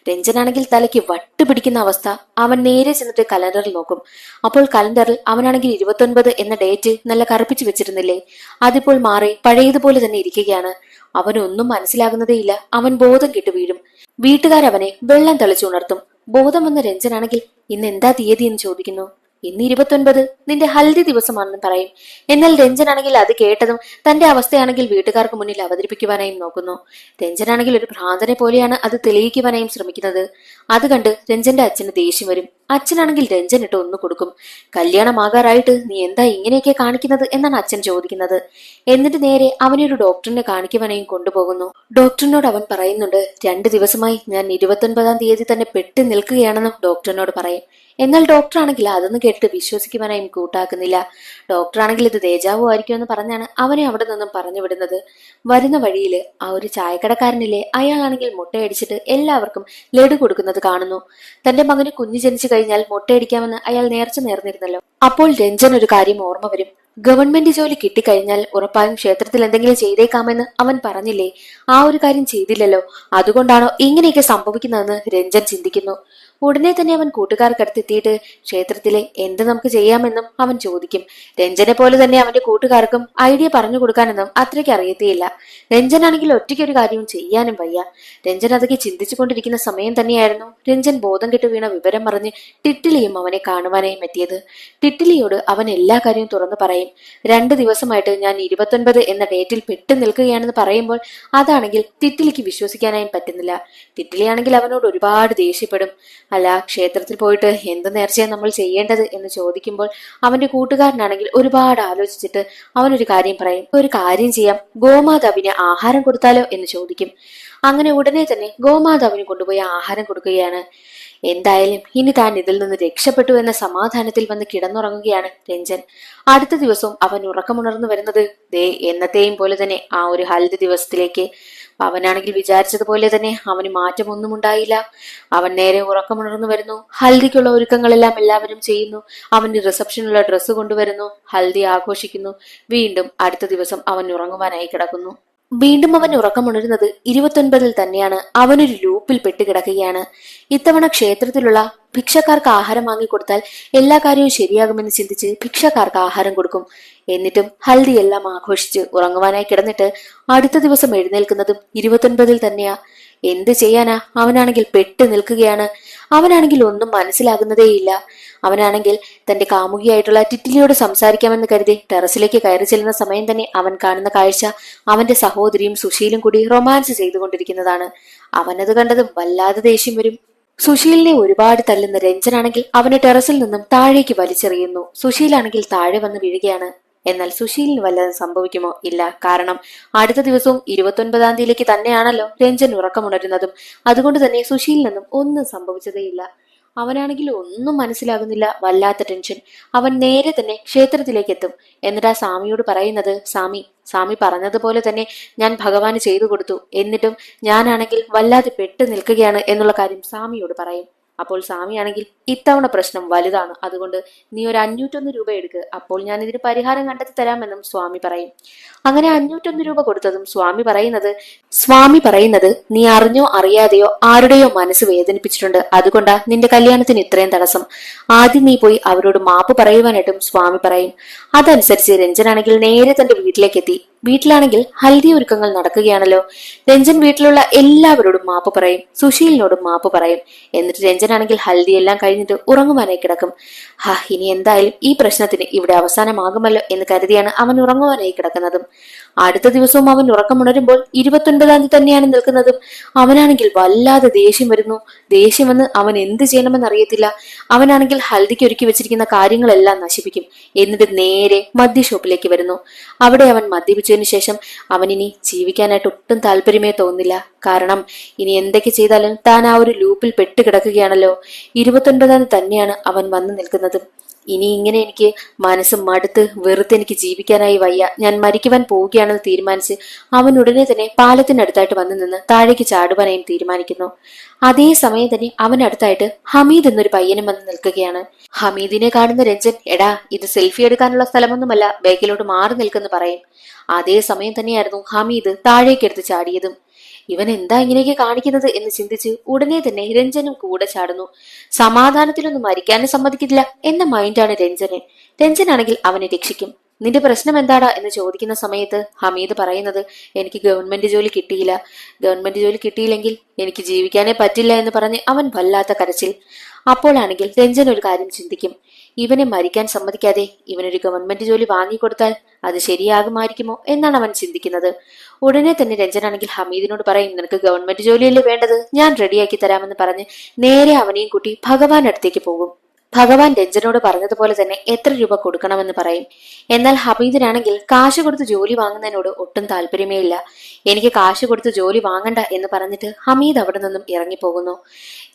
രഞ്ജനാണെങ്കിൽ തലയ്ക്ക് വട്ട് പിടിക്കുന്ന അവസ്ഥ. അവൻ നേരെ ചെന്നിട്ട് കലണ്ടറിൽ നോക്കും. അപ്പോൾ കലണ്ടറിൽ അവനാണെങ്കിൽ 29 എന്ന ഡേറ്റ് നല്ല കറുപ്പിച്ചു വെച്ചിരുന്നില്ലേ, അതിപ്പോൾ മാറി പഴയതുപോലെ തന്നെ ഇരിക്കുകയാണ്. അവനൊന്നും മനസ്സിലാകുന്നതേയില്ല. അവൻ ബോധം കെട്ട് വീഴും. വീട്ടുകാരവനെ വെള്ളം തളിച്ചുണർത്തും. ബോധം വന്ന രഞ്ജനാണെങ്കിൽ ഇന്ന് എന്താ തീയതി എന്ന് ചോദിക്കുന്നു. ഇന്ന് 29, നിന്റെ ഹൽദി ദിവസമാണെന്ന് പറയും. എന്നാൽ രഞ്ജനാണെങ്കിൽ അത് കേട്ടതും തന്റെ അവസ്ഥയാണെങ്കിൽ വീട്ടുകാർക്ക് മുന്നിൽ അവതരിപ്പിക്കുവാനായും നോക്കുന്നു. രഞ്ജനാണെങ്കിൽ ഒരു ഭ്രാന്തനെ പോലെയാണ് അത് തെളിയിക്കുവാനായും ശ്രമിക്കുന്നത്. അത് കണ്ട് രഞ്ജന്റെ അച്ഛന് ദേഷ്യം വരും. അച്ഛനാണെങ്കിൽ രഞ്ജൻ ഇട്ട് ഒന്ന് കൊടുക്കും. കല്യാണമാകാറായിട്ട് നീ എന്താ ഇങ്ങനെയൊക്കെ കാണിക്കുന്നത് എന്നാണ് അച്ഛൻ ചോദിക്കുന്നത്. എന്നിട്ട് നേരെ അവനെ ഒരു ഡോക്ടറിനെ കാണിക്കുവാനായും കൊണ്ടുപോകുന്നു. ഡോക്ടറിനോട് അവൻ പറയുന്നുണ്ട്, 2 ദിവസമായി ഞാൻ 29-ാം തീയതി തന്നെ പെട്ട് നിൽക്കുകയാണെന്നും ഡോക്ടറിനോട് പറയും. എന്നാൽ ഡോക്ടറാണെങ്കിൽ അതൊന്നും കേട്ടിട്ട് വിശ്വസിക്കുവാനായും കൂട്ടാക്കുന്നില്ല. ഡോക്ടറാണെങ്കിൽ ഇത് ദേജാവോ ആയിരിക്കുമെന്ന് പറഞ്ഞാണ് അവനെ അവിടെ നിന്നും പറഞ്ഞു വിടുന്നത്. വരുന്ന വഴിയിൽ ആ ഒരു ചായക്കടക്കാരനില്ലേ, അയാളാണെങ്കിൽ മുട്ടയടിച്ചിട്ട് എല്ലാവർക്കും ലഡു കൊടുക്കുന്നത് കാണുന്നു. തന്റെ മകന് കുഞ്ഞു ജനിച്ചു കഴിഞ്ഞാൽ മുട്ടയടിക്കാമെന്ന് അയാൾ നേർച്ച നേർന്നിരുന്നല്ലോ. അപ്പോൾ രഞ്ജൻ ഒരു കാര്യം ഓർമ്മ വരും. ഗവൺമെന്റ് ജോലി കിട്ടിക്കഴിഞ്ഞാൽ ഉറപ്പായും ക്ഷേത്രത്തിൽ എന്തെങ്കിലും ചെയ്തേക്കാമെന്ന് അവൻ പറഞ്ഞില്ലേ, ആ ഒരു കാര്യം ചെയ്തില്ലല്ലോ, അതുകൊണ്ടാണോ ഇങ്ങനെയൊക്കെ സംഭവിക്കുന്നതെന്ന് രഞ്ജൻ ചിന്തിക്കുന്നു. ഉടനെ തന്നെ അവൻ കൂട്ടുകാർക്കടുത്തെത്തിയിട്ട് ക്ഷേത്രത്തിലെ എന്ത് നമുക്ക് ചെയ്യാമെന്നും അവൻ ചോദിക്കും. രഞ്ജനെ പോലെ തന്നെ അവന്റെ കൂട്ടുകാർക്കും ഐഡിയ പറഞ്ഞു കൊടുക്കാനൊന്നും അത്രയ്ക്ക് അറിയത്തേയില്ല. രഞ്ജനാണെങ്കിൽ ഒറ്റയ്ക്ക് ഒരു കാര്യവും ചെയ്യാനും വയ്യ. രഞ്ജൻ അതൊക്കെ ചിന്തിച്ചു കൊണ്ടിരിക്കുന്ന സമയം തന്നെയായിരുന്നു രഞ്ജൻ ബോധം കെട്ട് വീണ വിവരം പറഞ്ഞ് ടിറ്റിലിയും അവനെ കാണുവാനായും എത്തിയത്. ടിറ്റിലിയോട് അവൻ എല്ലാ കാര്യവും തുറന്നു പറയും. 2 ദിവസമായിട്ട് ഞാൻ 29 എന്ന ഡേറ്റിൽ പെട്ടു നിൽക്കുകയാണെന്ന് പറയുമ്പോൾ അതാണെങ്കിൽ ടിറ്റിലിക്ക് വിശ്വസിക്കാനായും പറ്റുന്നില്ല. ടിറ്റിലിയാണെങ്കിൽ അവനോട് ഒരുപാട് ദേഷ്യപ്പെടും. അല്ല, ക്ഷേത്രത്തിൽ പോയിട്ട് എന്ത് നേർച്ചയാണ് നമ്മൾ ചെയ്യേണ്ടത് എന്ന് ചോദിക്കുമ്പോൾ അവന്റെ കൂട്ടുകാരനാണെങ്കിൽ ഒരുപാട് ആലോചിച്ചിട്ട് അവനൊരു കാര്യം പറയും. ഒരു കാര്യം ചെയ്യാം, ഗോമാതാവിന് ആഹാരം കൊടുത്താലോ എന്ന് ചോദിക്കും. അങ്ങനെ ഉടനെ തന്നെ ഗോമാതാവിന് കൊണ്ടുപോയി ആഹാരം കൊടുക്കുകയാണ്. എന്തായാലും ഇനി താൻ ഇതിൽ നിന്ന് രക്ഷപ്പെട്ടു എന്ന സമാധാനത്തിൽ വന്ന് കിടന്നുറങ്ങുകയാണ് രഞ്ജൻ. അടുത്ത ദിവസവും അവൻ ഉറക്കമുണർന്നു വരുന്നത് ദേ എന്നത്തെയും പോലെ തന്നെ ആ ഒരു ഹൽദി ദിവസത്തിലേക്ക്. അവനാണെങ്കിൽ വിചാരിച്ചതുപോലെ തന്നെ അവന് മാറ്റമൊന്നും ഉണ്ടായില്ല. അവൻ നേരെ ഉറക്കമുണർന്നു വരുന്നു. ഹൽദിക്കുള്ള ഒരുക്കങ്ങളെല്ലാം എല്ലാവരും ചെയ്യുന്നു. അവന് റിസപ്ഷനുള്ള ഡ്രസ്സ് കൊണ്ടുവരുന്നു. ഹൽദി ആഘോഷിക്കുന്നു. വീണ്ടും അടുത്ത ദിവസം അവൻ ഉറങ്ങുവാനായി കിടക്കുന്നു. വീണ്ടും അവൻ ഉറക്കമുണരുന്നത് 29 തന്നെയാണ്. അവനൊരു ലൂപ്പിൽ പെട്ടുകിടക്കുകയാണ്. ഇത്തവണ ക്ഷേത്രത്തിലുള്ള ഭിക്ഷക്കാർക്ക് ആഹാരം വാങ്ങിക്കൊടുത്താൽ എല്ലാ കാര്യവും ശരിയാകുമെന്ന് ചിന്തിച്ച് ഭിക്ഷക്കാർക്ക് ആഹാരം കൊടുക്കും. എന്നിട്ടും ഹൽദി എല്ലാം ആഘോഷിച്ച് ഉറങ്ങുവാനായി കിടന്നിട്ട് അടുത്ത ദിവസം എഴുന്നേൽക്കുന്നതും 29 തന്നെയാ. എന്ത് ചെയ്യാനാ, അവനാണെങ്കിൽ പെട്ടു നിൽക്കുകയാണ്. അവനാണെങ്കിൽ ഒന്നും മനസ്സിലാകുന്നതേയില്ല. അവനാണെങ്കിൽ തന്റെ കാമുകിയായിട്ടുള്ള ടിറ്റിലിയോട് സംസാരിക്കാമെന്ന് കരുതി ടെറസിലേക്ക് കയറി ചെല്ലുന്ന സമയം തന്നെ അവൻ കാണുന്ന കാഴ്ച അവന്റെ സഹോദരിയും സുശീലും കൂടി റൊമാൻസ് ചെയ്തുകൊണ്ടിരിക്കുന്നതാണ്. അവനത് കണ്ടതും വല്ലാതെ ദേഷ്യം വരും. സുശീലിനെ ഒരുപാട് തല്ലുന്ന രഞ്ജനാണെങ്കിൽ അവനെ ടെറസിൽ നിന്നും താഴേക്ക് വലിച്ചെറിയുന്നു. സുശീലാണെങ്കിൽ താഴെ വന്ന് വീഴുകയാണ്. എന്നാൽ സുശീലിന് വല്ലതും സംഭവിക്കുമോ? ഇല്ല. കാരണം അടുത്ത ദിവസവും 29 തീയതിയിലേക്ക് തന്നെയാണല്ലോ രഞ്ജൻ ഉറക്കമുണരുന്നതും. അതുകൊണ്ട് തന്നെ സുശീലിനൊന്നും ഒന്നും സംഭവിച്ചതേയില്ല. അവനാണെങ്കിൽ ഒന്നും മനസ്സിലാകുന്നില്ല. വല്ലാത്ത ടെൻഷൻ. അവൻ നേരെ തന്നെ ക്ഷേത്രത്തിലേക്ക് എത്തും. എന്നിട്ട് ആ സ്വാമിയോട് പറയുന്നത്, സ്വാമി പറഞ്ഞതുപോലെ തന്നെ ഞാൻ ഭഗവാന് ചെയ്തു കൊടുത്തു. എന്നിട്ടും ഞാനാണെങ്കിൽ വല്ലാതെ പെട്ടു നിൽക്കുകയാണ് എന്നുള്ള കാര്യം സ്വാമിയോട് പറയും. അപ്പോൾ സ്വാമിയാണെങ്കിൽ ഇത്തവണ പ്രശ്നം വലുതാണ്, അതുകൊണ്ട് നീ ഒരു 501 രൂപ എടുക്ക്, അപ്പോൾ ഞാൻ ഇതിന് പരിഹാരം കണ്ടെത്തി തരാമെന്നും സ്വാമി പറയും. അങ്ങനെ 501 രൂപ കൊടുത്തതും സ്വാമി പറയുന്നത് നീ അറിഞ്ഞോ അറിയാതെയോ ആരുടെയോ മനസ്സ് വേദനിപ്പിച്ചിട്ടുണ്ട്, അതുകൊണ്ടാ നിന്റെ കല്യാണത്തിന് ഇത്രയും തടസ്സം. ആദ്യം നീ പോയി അവരോട് മാപ്പ് പറയുവാനായിട്ടും സ്വാമി പറയും. അതനുസരിച്ച് രഞ്ജനാണെങ്കിൽ നേരെ തന്റെ വീട്ടിലേക്ക് എത്തി. വീട്ടിലാണെങ്കിൽ ഹൽദി ഒരുക്കങ്ങൾ നടക്കുകയാണല്ലോ. രഞ്ജൻ വീട്ടിലുള്ള എല്ലാവരോടും മാപ്പ് പറയും. സുശീലിനോടും മാപ്പ് പറയും. എന്നിട്ട് രഞ്ജനാണെങ്കിൽ ഹൽദി എല്ലാം കഴിഞ്ഞിട്ട് ഉറങ്ങുവാനായി കിടക്കും. ഇനി എന്തായാലും ഈ പ്രശ്നത്തിന് ഇവിടെ അവസാനമാകുമല്ലോ എന്ന് കരുതിയാണ് അവൻ ഉറങ്ങുവാനായി കിടക്കുന്നതും. അടുത്ത ദിവസവും അവൻ ഉറക്കമുണരുമ്പോൾ 29 തന്നെയാണ് നിൽക്കുന്നതും. അവനാണെങ്കിൽ വല്ലാതെ ദേഷ്യം വരുന്നു. ദേഷ്യം വന്ന് അവൻ എന്ത് ചെയ്യണമെന്ന് അറിയത്തില്ല. അവനാണെങ്കിൽ ഹൽദിക്ക് ഒരുക്കി വെച്ചിരിക്കുന്ന കാര്യങ്ങളെല്ലാം നശിപ്പിക്കും. എന്നിട്ട് നേരെ മദ്യ ഷോപ്പിലേക്ക് വരുന്നു. അവിടെ അവൻ മദ്യപിച്ചതിനു ശേഷം അവനിനി ജീവിക്കാനായിട്ട് ഒട്ടും താല്പര്യമേ തോന്നില്ല. കാരണം ഇനി എന്തൊക്കെ ചെയ്താലും താൻ ആ ഒരു ലൂപ്പിൽ പെട്ടുകിടക്കുകയാണല്ലോ. 29 തന്നെയാണ് അവൻ വന്നു നിൽക്കുന്നത്. ഇനി ഇങ്ങനെ എനിക്ക് മനസ്സ് മടുത്ത് വെറുതെ എനിക്ക് ജീവിക്കാനായി വയ്യ, ഞാൻ മരിക്കുവാൻ പോവുകയാണെന്ന് തീരുമാനിച്ച് അവൻ ഉടനെ തന്നെ പാലത്തിനടുത്തായിട്ട് വന്നു നിന്ന് താഴേക്ക് ചാടുവാനായും തീരുമാനിക്കുന്നു. അതേ സമയം തന്നെ അവനടുത്തായിട്ട് ഹമീദ് എന്നൊരു പയ്യനും വന്ന് നിൽക്കുകയാണ്. ഹമീദിനെ കാണുന്ന രഞ്ജൻ, എടാ ഇത് സെൽഫി എടുക്കാനുള്ള സ്ഥലമൊന്നുമല്ല, ബാക്കിലോട്ട് മാറി നിൽക്കെന്ന് പറയും. അതേ സമയം തന്നെയായിരുന്നു ഹമീദ് താഴേക്കെടുത്ത് ചാടിയതും. ഇവൻ എന്താ ഇങ്ങനെയൊക്കെ കാണിക്കുന്നത് എന്ന് ചിന്തിച്ച് ഉടനെ തന്നെ രഞ്ജനും കൂടെ ചാടുന്നു. സമാധാനത്തിലൊന്നും മരിക്കാനും സമ്മതിക്കില്ല എന്ന മൈൻഡാണ് രഞ്ജന്. രഞ്ജനാണെങ്കിൽ അവനെ രക്ഷിക്കും. നിന്റെ പ്രശ്നം എന്താടാ എന്ന് ചോദിക്കുന്ന സമയത്ത് ഹമീദ് പറയുന്നത്, എനിക്ക് ഗവൺമെന്റ് ജോലി കിട്ടിയില്ല, ഗവൺമെന്റ് ജോലി കിട്ടിയില്ലെങ്കിൽ എനിക്ക് ജീവിക്കാനേ പറ്റില്ല എന്ന് പറഞ്ഞ് അവൻ വല്ലാത്ത കരച്ചിൽ. അപ്പോഴാണെങ്കിൽ രഞ്ജൻ ഒരു കാര്യം ചിന്തിക്കും. ഇവനെ മരിക്കാൻ സമ്മതിക്കാതെ ഇവനൊരു ഗവൺമെന്റ് ജോലി വാങ്ങിക്കൊടുത്താൽ അത് ശരിയാകുമായിരിക്കുമോ എന്നാണ് അവൻ ചിന്തിക്കുന്നത്. ഉടനെ തന്നെ രഞ്ജനാണെങ്കിൽ ഹമീദിനോട് പറയും, നിനക്ക് ഗവൺമെന്റ് ജോലിയല്ലേ വേണ്ടത്, ഞാൻ റെഡിയാക്കി തരാമെന്ന് പറഞ്ഞ് നേരെ അവനെയും കൂട്ടി ഭഗവാൻ അടുത്തേക്ക് പോകും. ഭഗവാൻ രഞ്ജനോട് പറഞ്ഞതുപോലെ തന്നെ എത്ര രൂപ കൊടുക്കണമെന്ന് പറയും. എന്നാൽ ഹമീദിനാണെങ്കിൽ കാശ് കൊടുത്ത് ജോലി വാങ്ങുന്നതിനോട് ഒട്ടും താല്പര്യമേ ഇല്ല. എനിക്ക് കാശ് കൊടുത്ത് ജോലി വാങ്ങണ്ട എന്ന് പറഞ്ഞിട്ട് ഹമീദ് അവിടെ നിന്നും ഇറങ്ങിപ്പോകുന്നു.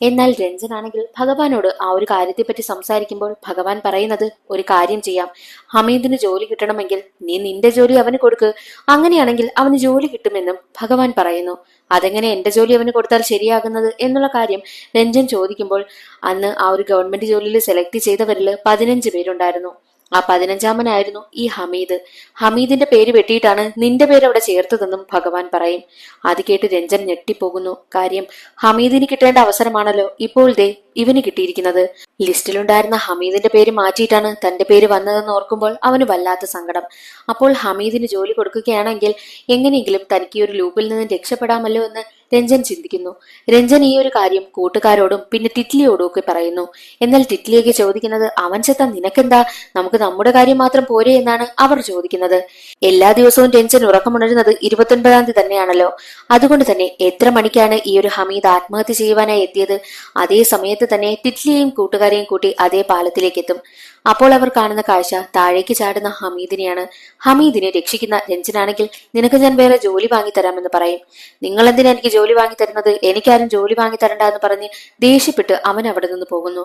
എന്നാൽ രഞ്ജനാണെങ്കിൽ ഭഗവാനോട് ആ ഒരു കാര്യത്തെപ്പറ്റി സംസാരിക്കുമ്പോൾ ഭഗവാൻ പറയുന്നത്, ഒരു കാര്യം ചെയ്യാം, ഹമീദിന് ജോലി കിട്ടണമെങ്കിൽ നീ നിന്റെ ജോലി അവന് കൊടുക്ക്, അങ്ങനെയാണെങ്കിൽ അവന് ജോലി കിട്ടുമെന്നും ഭഗവാൻ പറയുന്നു. അതെങ്ങനെ എന്റെ ജോലി അവന് കൊടുത്താൽ ശരിയാകുന്നത് എന്നുള്ള കാര്യം രഞ്ജൻ ചോദിക്കുമ്പോൾ അന്ന് ആ ഒരു ഗവൺമെന്റ് ജോലിയിൽ സെലക്ട് ചെയ്തവരിൽ 15 പേരുണ്ടായിരുന്നു. ആ 15-ാമനായിരുന്നു ഈ ഹമീദ്. ഹമീദിന്റെ പേര് വെട്ടിയിട്ടാണ് നിന്റെ പേര് അവിടെ ചേർത്തതെന്നും ഭഗവാൻ പറയും. അത് കേട്ട് രഞ്ജൻ ഞെട്ടിപ്പോകുന്നു. കാര്യം ഹമീദിന് കിട്ടേണ്ട അവസരമാണല്ലോ ഇപ്പോൾ ദേ ഇവന് കിട്ടിയിരിക്കുന്നത്. ലിസ്റ്റിലുണ്ടായിരുന്ന ഹമീദിന്റെ പേര് മാറ്റിയിട്ടാണ് തന്റെ പേര് വന്നതെന്ന് ഓർക്കുമ്പോൾ അവന് വല്ലാത്ത സങ്കടം. അപ്പോൾ ഹമീദിന് ജോലി കൊടുക്കുകയാണെങ്കിൽ എങ്ങനെയെങ്കിലും തനിക്ക് ഈ ഒരു ലൂപ്പിൽ നിന്ന് രക്ഷപ്പെടാമല്ലോ എന്ന് രഞ്ജൻ ചിന്തിക്കുന്നു. രഞ്ജൻ ഈ ഒരു കാര്യം കൂട്ടുകാരോടും പിന്നെ ടിറ്റ്ലിയോടും ഒക്കെ പറയുന്നു. എന്നാൽ ടിറ്റ്ലിയൊക്കെ ചോദിക്കുന്നത്, അവൻ ചെത്താൻ നിനക്കെന്താ, നമുക്ക് നമ്മുടെ കാര്യം മാത്രം പോരെ എന്നാണ് അവർ ചോദിക്കുന്നത്. എല്ലാ ദിവസവും രഞ്ജൻ ഉറക്കമുണരുന്നത് 29-ാം തീയതി തന്നെയാണല്ലോ. അതുകൊണ്ട് തന്നെ എത്ര മണിക്കാണ് ഈ ഒരു ഹമീദ് ആത്മഹത്യ ചെയ്യുവാനായി എത്തിയത്, അതേ സമയത്ത് തന്നെ ടിറ്റ്ലിയെയും കൂട്ടുകാരെയും കൂട്ടി അതേ പാലത്തിലേക്ക് എത്തും. അപ്പോൾ അവർ കാണുന്ന കാഴ്ച താഴേക്ക് ചാടുന്ന ഹമീദിനെയാണ്. ഹമീദിനെ രക്ഷിക്കുന്ന രഞ്ജനാണെങ്കിൽ, നിനക്ക് ഞാൻ വേറെ ജോലി വാങ്ങിത്തരാമെന്ന് പറയും. നിങ്ങൾ എന്തിനാ എനിക്ക് ജോലി വാങ്ങിത്തരുന്നത്, എനിക്കാരും ജോലി വാങ്ങിത്തരണ്ട എന്ന് പറഞ്ഞ് ദേഷ്യപ്പെട്ട് അവൻ അവിടെ നിന്ന് പോകുന്നു.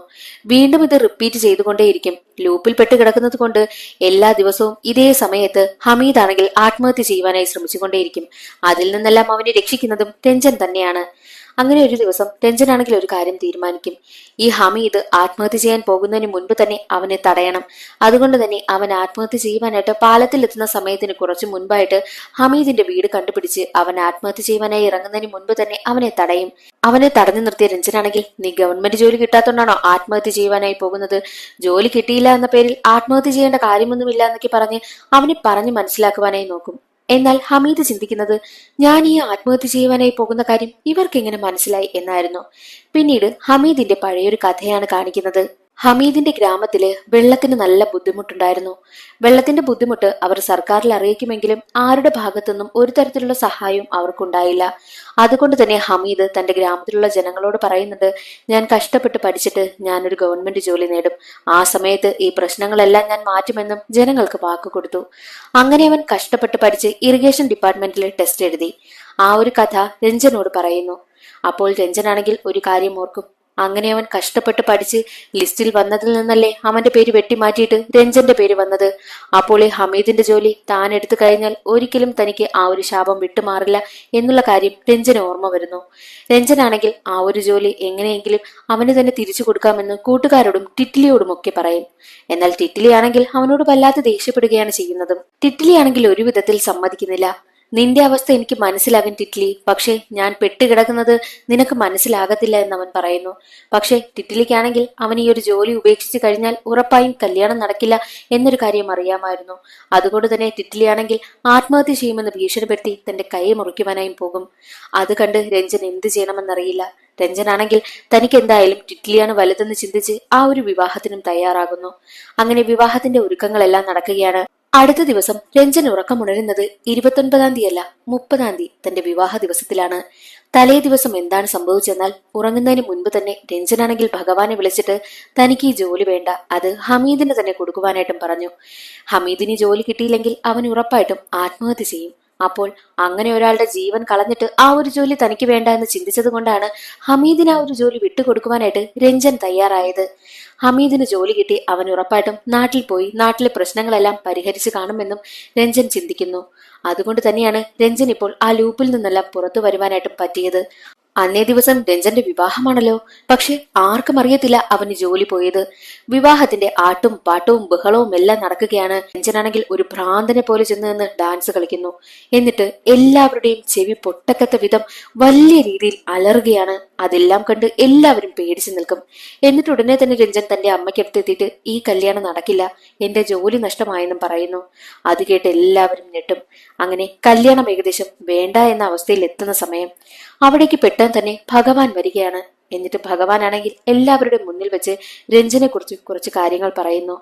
വീണ്ടും ഇത് റിപ്പീറ്റ് ചെയ്തുകൊണ്ടേയിരിക്കും. ലൂപ്പിൽ പെട്ട് കിടക്കുന്നത് കൊണ്ട് എല്ലാ ദിവസവും ഇതേ സമയത്ത് ഹമീദ് ആണെങ്കിൽ ആത്മഹത്യ ചെയ്യുവാനായി ശ്രമിച്ചുകൊണ്ടേയിരിക്കും. അതിൽ നിന്നെല്ലാം അവനെ രക്ഷിക്കുന്നതും രഞ്ജൻ തന്നെയാണ്. അങ്ങനെ ഒരു ദിവസം രഞ്ജനാണെങ്കിൽ ഒരു കാര്യം തീരുമാനിക്കും. ഈ ഹമീദ് ആത്മഹത്യ ചെയ്യാൻ പോകുന്നതിന് മുൻപ് തന്നെ അവനെ തടയണം. അതുകൊണ്ട് തന്നെ അവൻ ആത്മഹത്യ ചെയ്യുവാനായിട്ട് പാലത്തിലെത്തുന്ന സമയത്തിന് കുറച്ചു മുൻപായിട്ട് ഹമീദിന്റെ വീട് കണ്ടുപിടിച്ച് അവൻ ആത്മഹത്യ ചെയ്യുവാനായി ഇറങ്ങുന്നതിന് മുൻപ് തന്നെ അവനെ തടയും. അവനെ തടഞ്ഞു നിർത്തിയ രഞ്ജനാണെങ്കിൽ, നീ ഗവൺമെന്റ് ജോലി കിട്ടാത്തോണ്ടാണോ ആത്മഹത്യ ചെയ്യുവാനായി പോകുന്നത്, ജോലി കിട്ടിയില്ല എന്ന പേരിൽ ആത്മഹത്യ ചെയ്യേണ്ട കാര്യമൊന്നുമില്ല എന്നൊക്കെ പറഞ്ഞ് അവനെ പറഞ്ഞു മനസ്സിലാക്കുവാനായി നോക്കും. എന്നാൽ ഹമീദ് ചിന്തിക്കുന്നത്, ഞാൻ ഈ ആത്മഹത്യ ചെയ്യുവാനായി പോകുന്ന കാര്യം ഇവർക്ക് എങ്ങനെ മനസ്സിലായി എന്നായിരുന്നു. പിന്നീട് ഹമീദിന്റെ പഴയൊരു കഥയാണ് കാണിക്കുന്നത്. ഹമീദിന്റെ ഗ്രാമത്തില് വെള്ളത്തിന് നല്ല ബുദ്ധിമുട്ടുണ്ടായിരുന്നു. വെള്ളത്തിന്റെ ബുദ്ധിമുട്ട് അവർ സർക്കാരിൽ അറിയിക്കുമെങ്കിലും ആരുടെ ഭാഗത്തുനിന്നും ഒരു തരത്തിലുള്ള സഹായവും അവർക്കുണ്ടായില്ല. അതുകൊണ്ട് തന്നെ ഹമീദ് തന്റെ ഗ്രാമത്തിലുള്ള ജനങ്ങളോട് പറയുന്നുണ്ട്, ഞാൻ കഷ്ടപ്പെട്ട് പഠിച്ചിട്ട് ഞാനൊരു ഗവൺമെന്റ് ജോലി നേടും, ആ സമയത്ത് ഈ പ്രശ്നങ്ങളെല്ലാം ഞാൻ മാറ്റുമെന്നും ജനങ്ങൾക്ക് വാക്ക് കൊടുത്തു. അങ്ങനെ അവൻ കഷ്ടപ്പെട്ട് പഠിച്ച് ഇറിഗേഷൻ ഡിപ്പാർട്ട്മെന്റിൽ ടെസ്റ്റ് എഴുതി. ആ ഒരു കഥ രഞ്ജനോട് പറയുന്നു. അപ്പോൾ രഞ്ജനാണെങ്കിൽ ഒരു കാര്യം ഓർക്കും. അങ്ങനെ അവൻ കഷ്ടപ്പെട്ട് പഠിച്ച് ലിസ്റ്റിൽ വന്നതിൽ നിന്നല്ലേ അവന്റെ പേര് വെട്ടിമാറ്റിയിട്ട് രഞ്ജന്റെ പേര് വന്നത്. അപ്പോൾ ഈ ഹമീദിന്റെ ജോലി താൻ എടുത്തു കഴിഞ്ഞാൽ ഒരിക്കലും തനിക്ക് ആ ഒരു ശാപം വിട്ടുമാറില്ല എന്നുള്ള കാര്യം രഞ്ജന് ഓർമ്മ വരുന്നു. രഞ്ജനാണെങ്കിൽ ആ ഒരു ജോലി എങ്ങനെയെങ്കിലും അവന് തന്നെ തിരിച്ചു കൊടുക്കാമെന്ന് കൂട്ടുകാരോടും ടിറ്റ്ലിയോടും ഒക്കെ പറയും. എന്നാൽ ടിറ്റ്ലി ആണെങ്കിൽ അവനോട് വല്ലാതെ ദേഷ്യപ്പെടുകയാണ് ചെയ്യുന്നതും. ടിറ്റ്ലി ആണെങ്കിൽ ഒരു വിധത്തിൽ സമ്മതിക്കുന്നില്ല. നിന്റെ അവസ്ഥ എനിക്ക് മനസ്സിലാകും ടിറ്റ്ലി, പക്ഷെ ഞാൻ പെട്ടുകിടക്കുന്നത് നിനക്ക് മനസ്സിലാകത്തില്ല എന്നവൻ പറയുന്നു. പക്ഷെ ടിറ്റ്ലിക്കാണെങ്കിൽ അവൻ ഈ ഒരു ജോലി ഉപേക്ഷിച്ചു കഴിഞ്ഞാൽ ഉറപ്പായും കല്യാണം നടക്കില്ല എന്നൊരു കാര്യം അറിയാമായിരുന്നു. അതുകൊണ്ട് തന്നെ ടിറ്റ്ലി ആണെങ്കിൽ ആത്മഹത്യ ചെയ്യുമെന്ന് ഭീഷണിപ്പെടുത്തി തന്റെ കൈ മുറിക്കുവാനായും പോകും. അത് കണ്ട് രഞ്ജൻ എന്ത് ചെയ്യണമെന്നറിയില്ല. രഞ്ജനാണെങ്കിൽ തനിക്ക് എന്തായാലും ടിറ്റ്ലിയാണ് വലുതെന്ന് ചിന്തിച്ച് ആ ഒരു വിവാഹത്തിനും തയ്യാറാകുന്നു. അങ്ങനെ വിവാഹത്തിന്റെ ഒരുക്കങ്ങളെല്ലാം നടക്കുകയാണ്. അടുത്ത ദിവസം രഞ്ജൻ ഉറക്കമുണരുന്നത് 29-ാം തീയതി അല്ല 30-ാം തീയതി തന്റെ വിവാഹ ദിവസത്തിലാണ്. തലേ ദിവസം എന്താണ് സംഭവിച്ചെന്നാൽ, ഉറങ്ങുന്നതിന് മുൻപ് തന്നെ രഞ്ജനാണെങ്കിൽ ഭഗവാനെ വിളിച്ചിട്ട് തനിക്ക് ഈ ജോലി വേണ്ട, അത് ഹമീദിന് തന്നെ കൊടുക്കുവാനായിട്ടും പറഞ്ഞു. ഹമീദിന് ജോലി കിട്ടിയില്ലെങ്കിൽ അവൻ ഉറപ്പായിട്ടും ആത്മഹത്യ ചെയ്യും. അപ്പോൾ അങ്ങനെ ഒരാളുടെ ജീവൻ കളഞ്ഞിട്ട് ആ ഒരു ജോലി തനിക്ക് വേണ്ട എന്ന് ചിന്തിച്ചത് കൊണ്ടാണ് ഹമീദിന് ആ ഒരു ജോലി വിട്ടുകൊടുക്കുവാനായിട്ട് രഞ്ജൻ തയ്യാറായത്. ഹമീദിന് ജോലി കിട്ടി അവൻ ഉറപ്പായിട്ടും നാട്ടിൽ പോയി നാട്ടിലെ പ്രശ്നങ്ങളെല്ലാം പരിഹരിച്ചു കാണുമെന്നും രഞ്ജൻ ചിന്തിക്കുന്നു. അതുകൊണ്ട് തന്നെയാണ് രഞ്ജൻ ഇപ്പോൾ ആ ലൂപ്പിൽ നിന്നെല്ലാം പുറത്തു വരുവാനായിട്ടും പറ്റിയത്. അന്നേ ദിവസം രഞ്ജന്റെ വിവാഹമാണല്ലോ. പക്ഷെ ആർക്കും അറിയത്തില്ല അവന് ജോലി പോയത്. വിവാഹത്തിന്റെ ആട്ടും പാട്ടവും ബഹളവും എല്ലാം നടക്കുകയാണ്. രഞ്ജനാണെങ്കിൽ ഒരു ഭ്രാന്തനെ പോലെ ചെന്ന് നിന്ന് ഡാൻസ് കളിക്കുന്നു. എന്നിട്ട് എല്ലാവരുടെയും ചെവി പൊട്ടക്കത്ത വിധം വലിയ രീതിയിൽ അലറുകയാണ്. അതെല്ലാം കണ്ട് എല്ലാവരും പേടിച്ചു നിൽക്കും. എന്നിട്ട് ഉടനെ തന്നെ രഞ്ജൻ തന്റെ അമ്മയ്ക്കടുത്തെത്തിയിട്ട് ഈ കല്യാണം നടക്കില്ല, എന്റെ ജോലി നഷ്ടമായെന്നും പറയുന്നു. അത് കേട്ട് എല്ലാവരും ഞെട്ടും. അങ്ങനെ കല്യാണം ഏകദേശം വേണ്ട എന്ന അവസ്ഥയിൽ എത്തുന്ന സമയം അവിടേക്ക് പെട്ടെന്ന് തന്നെ ഭഗവാൻ വരികയാണ്. എന്നിട്ട് ഭഗവാനാണെങ്കിൽ എല്ലാവരുടെ മുന്നിൽ വെച്ച് രഞ്ജനെ കുറിച്ച് കുറച്ച് കാര്യങ്ങൾ പറയുന്നു.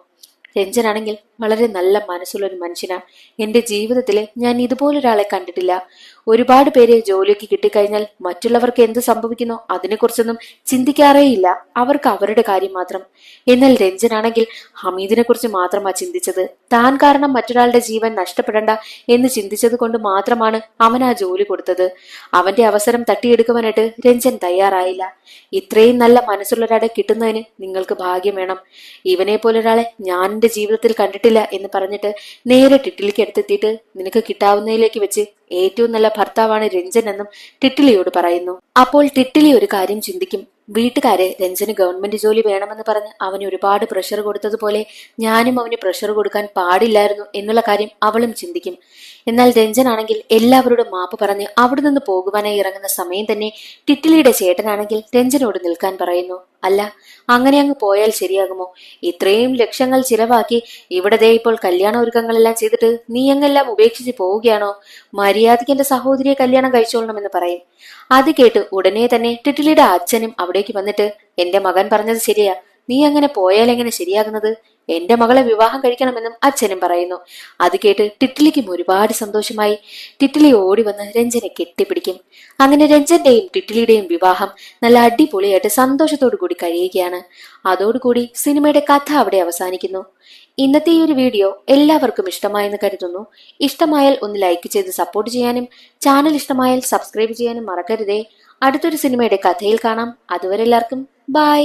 രഞ്ജനാണെങ്കിൽ വളരെ നല്ല മനസ്സുള്ള ഒരു മനുഷ്യനാണ്. എന്റെ ജീവിതത്തില് ഞാൻ ഇതുപോലൊരാളെ കണ്ടിട്ടില്ല. ഒരുപാട് പേര് ജോലിയൊക്കെ കിട്ടിക്കഴിഞ്ഞാൽ മറ്റുള്ളവർക്ക് എന്ത് സംഭവിക്കുന്നോ അതിനെക്കുറിച്ചൊന്നും ചിന്തിക്കാറേയില്ല. അവർക്ക് അവരുടെ കാര്യം മാത്രം. എന്നാൽ രഞ്ജനാണെങ്കിൽ ഹമീദിനെ കുറിച്ച് മാത്രമാ ചിന്തിച്ചത്. താൻ കാരണം മറ്റൊരാളുടെ ജീവൻ നഷ്ടപ്പെടണ്ട എന്ന് ചിന്തിച്ചത് കൊണ്ട് മാത്രമാണ് അവൻ ആ ജോലി കൊടുത്തത്. അവന്റെ അവസരം തട്ടിയെടുക്കുവാനായിട്ട് രഞ്ജൻ തയ്യാറായില്ല. ഇത്രയും നല്ല മനസ്സുള്ള ഒരാളെ കിട്ടുന്നതിന് നിങ്ങൾക്ക് ഭാഗ്യം വേണം. ഇവനെ പോലൊരാളെ ഞാൻ എന്റെ ജീവിതത്തിൽ കണ്ടിട്ടില്ല എന്ന് പറഞ്ഞിട്ട് നേരെ ടിറ്റിലിക്ക് അടുത്തെത്തിയിട്ട്, നിനക്ക് കിട്ടാവുന്നതിലേക്ക് വെച്ച് ഏറ്റവും നല്ല ഭർത്താവാണ് രഞ്ജൻ എന്നും ടിറ്റിലിയോട് പറയുന്നു. അപ്പോൾ ടിറ്റിലി ഒരു കാര്യം ചിന്തിക്കും. വീട്ടുകാര് രഞ്ജന് ഗവൺമെന്റ് ജോലി വേണമെന്ന് പറഞ്ഞ് അവന് ഒരുപാട് പ്രഷർ കൊടുത്തതുപോലെ ഞാനും അവന് പ്രഷർ കൊടുക്കാൻ പാടില്ലായിരുന്നു എന്നുള്ള കാര്യം അവളും ചിന്തിക്കും. എന്നാൽ രഞ്ജനാണെങ്കിൽ എല്ലാവരോടും മാപ്പ് പറഞ്ഞ് അവിടെ നിന്ന് പോകുവാനായി ഇറങ്ങുന്ന സമയം തന്നെ ടിറ്റിലിയുടെ ചേട്ടനാണെങ്കിൽ രഞ്ജനോട് നിൽക്കാൻ പറയുന്നു. അല്ല, അങ്ങനെ അങ്ങ് പോയാൽ ശരിയാകുമോ? ഇത്രയും ലക്ഷങ്ങൾ ചിലവാക്കി ഇവിടെ ദേ ഇപ്പോൾ കല്യാണ ഒരുക്കങ്ങളെല്ലാം ചെയ്തിട്ട് നീ എങ്ങെല്ലാം ഉപേക്ഷിച്ച് പോവുകയാണോ? മര്യാദയ്ക്ക് എന്റെ സഹോദരിയെ കല്യാണം കഴിച്ചോളണമെന്ന് പറയും. അത് കേട്ട് ഉടനെ തന്നെ ടിറ്റിലിയുടെ അച്ഛനും അവിടേക്ക് വന്നിട്ട്, എന്റെ മകൻ പറഞ്ഞത് ശരിയാ, നീ അങ്ങനെ പോയാൽ എങ്ങനെ ശരിയാകുന്നത്? എന്റെ മകളെ വിവാഹം കഴിക്കണമെന്നും അച്ഛനും പറയുന്നു. അത് കേട്ട് ടിറ്റിലിക്കും ഒരുപാട് സന്തോഷമായി. ടിറ്റിലി ഓടി വന്ന് രഞ്ജനെ കെട്ടിപ്പിടിക്കും. അങ്ങനെ രഞ്ജന്റെയും ടിറ്റിലിയുടെയും വിവാഹം നല്ല അടിപൊളിയായിട്ട് സന്തോഷത്തോടു കൂടി കഴിയുകയാണ്. അതോടുകൂടി സിനിമയുടെ കഥ അവിടെ അവസാനിക്കുന്നു. ഇന്നത്തെ ഈ ഒരു വീഡിയോ എല്ലാവർക്കും ഇഷ്ടമായെന്ന് കരുതുന്നു. ഇഷ്ടമായാൽ ഒന്ന് ലൈക്ക് ചെയ്ത് സപ്പോർട്ട് ചെയ്യാനും ചാനൽ ഇഷ്ടമായാൽ സബ്സ്ക്രൈബ് ചെയ്യാനും മറക്കരുതേ. അടുത്തൊരു സിനിമയുടെ കഥയിൽ കാണാം. അതുവരെ എല്ലാവർക്കും ബൈ.